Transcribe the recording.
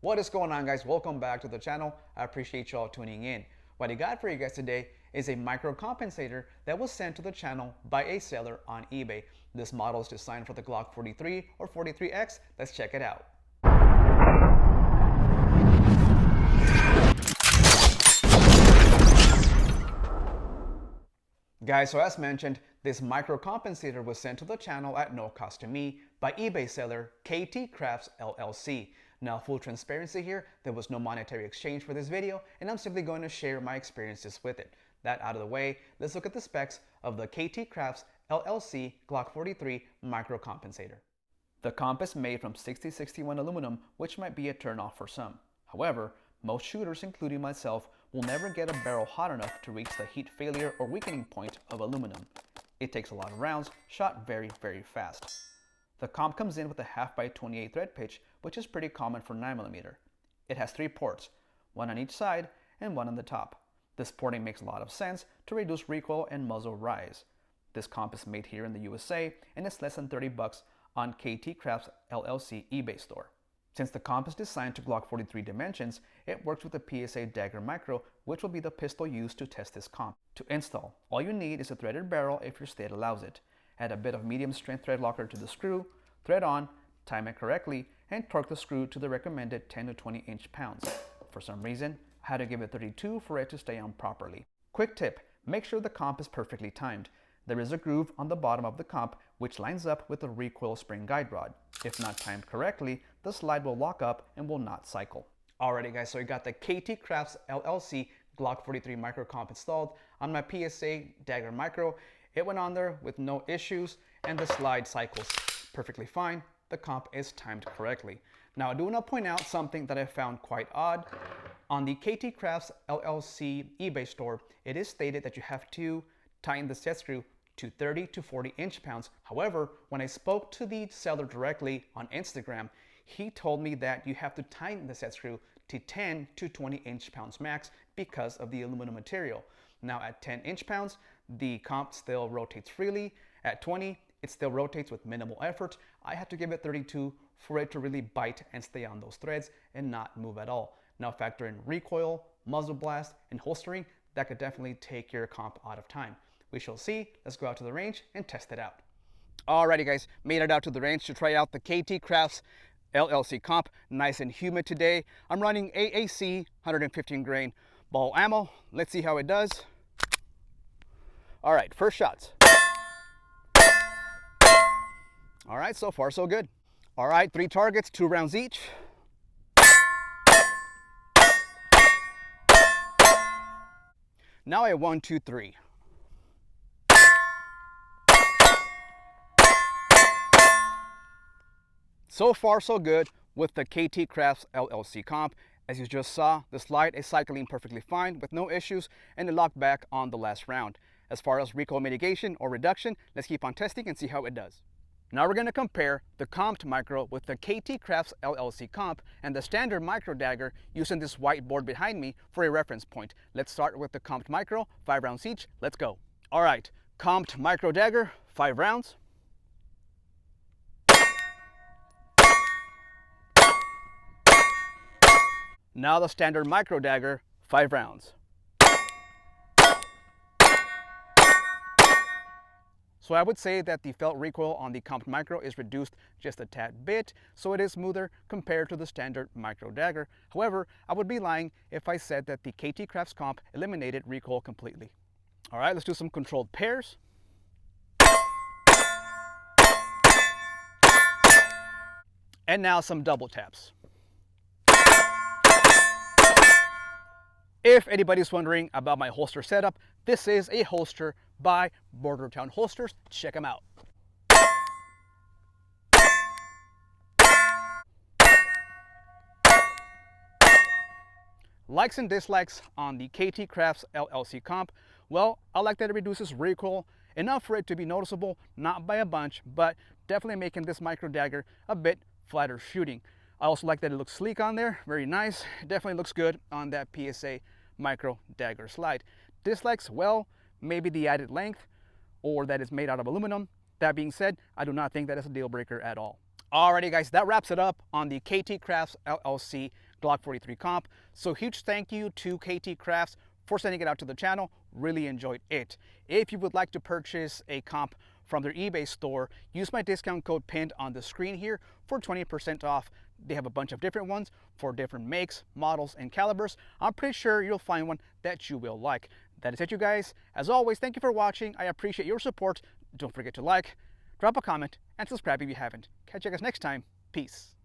What is going on, guys? Welcome back to the channel. I appreciate you all tuning in. What I got for you guys today is a micro compensator that was sent to the channel by a seller on eBay. This model is designed for the Glock 43 or 43X. Let's check it out. Guys, so as mentioned, this micro compensator was sent to the channel at no cost to me by eBay seller KT Crafts LLC. Now, full transparency here, there was no monetary exchange for this video, and I'm simply going to share my experiences with it. That out of the way, let's look at the specs of the KT Crafts LLC Glock 43 micro compensator. The comp is made from 6061 aluminum, which might be a turnoff for some. However, most shooters, including myself, will never get a barrel hot enough to reach the heat failure or weakening point of aluminum. It takes a lot of rounds, shot very, very fast. The comp comes in with a 1/2x28 thread pitch, which is pretty common for 9mm. It has 3 ports, one on each side and one on the top. This porting makes a lot of sense to reduce recoil and muzzle rise. This comp is made here in the USA and it's less than $30 on KT Crafts LLC eBay store. Since the comp is designed to Glock 43 dimensions, it works with the PSA Dagger Micro, which will be the pistol used to test this comp. To install, all you need is a threaded barrel if your state allows it. Add a bit of medium strength thread locker to the screw, thread on, time it correctly, and torque the screw to the recommended 10 to 20 inch-pounds. For some reason, I had to give it 32 for it to stay on properly. Quick tip, make sure the comp is perfectly timed. There is a groove on the bottom of the comp which lines up with the recoil spring guide rod. If not timed correctly, the slide will lock up and will not cycle. Alrighty guys, so we got the KT Crafts LLC Glock 43 micro comp installed on my PSA Dagger Micro. It went on there with no issues and the slide cycles perfectly fine. The comp is timed correctly. Now I do want to point out something that I found quite odd. On the KT Crafts LLC eBay store, it is stated that you have to tighten the set screw to 30 to 40 inch-pounds. However, when I spoke to the seller directly on Instagram, he told me that you have to tighten the set screw to 10 to 20 inch-pounds max because of the aluminum material. Now at 10 inch-pounds, the comp still rotates freely. At 20, it still rotates with minimal effort. I had to give it 32 for it to really bite and stay on those threads and not move at all. Now factor in recoil, muzzle blast, and holstering. That could definitely take your comp out of time. We shall see. Let's go out to the range and test it out. Alrighty guys, made it out to the range to try out the KT Crafts LLC comp. Nice and humid today. I'm running AAC 115 grain ball ammo. Let's see how it does. Alright, first shots. Alright, so far so good. Alright, 3 targets, 2 rounds each. Now I have 1, 2, 3. So far so good with the KT Crafts LLC comp. As you just saw, the slide is cycling perfectly fine with no issues and it locked back on the last round. As far as recoil mitigation or reduction, let's keep on testing and see how it does. Now we're going to compare the comped micro with the KT Crafts LLC comp and the standard micro dagger using this whiteboard behind me for a reference point. Let's start with the comped micro, 5 rounds each. Let's go. All right, comped micro dagger, 5 rounds. Now the standard micro dagger, 5 rounds. So I would say that the felt recoil on the comped micro is reduced just a tad bit, so it is smoother compared to the standard micro dagger. However, I would be lying if I said that the KT Crafts comp eliminated recoil completely. All right, let's do some controlled pairs. And now some double taps. If anybody's wondering about my holster setup, this is a holster by Border Town Holsters. Check them out. Likes and dislikes on the KT Crafts LLC comp. Well, I like that it reduces recoil enough for it to be noticeable, not by a bunch, but definitely making this micro dagger a bit flatter shooting. I also like that it looks sleek on there, very nice. It definitely looks good on that PSA micro dagger slide. Dislikes, well, maybe the added length or that it's made out of aluminum. That being said, I do not think that is a deal breaker at all. Alrighty guys, that wraps it up on the KT Crafts LLC Glock 43 comp. So huge thank you to KT Crafts for sending it out to the channel. Really enjoyed it. If you would like to purchase a comp from their eBay store, use my discount code pinned on the screen here for 20% off. They have a bunch of different ones for different makes, models, and calibers. I'm pretty sure you'll find one that you will like. That is it, you guys. As always, thank you for watching. I appreciate your support. Don't forget to like, drop a comment, and subscribe if you haven't. Catch you guys next time. Peace.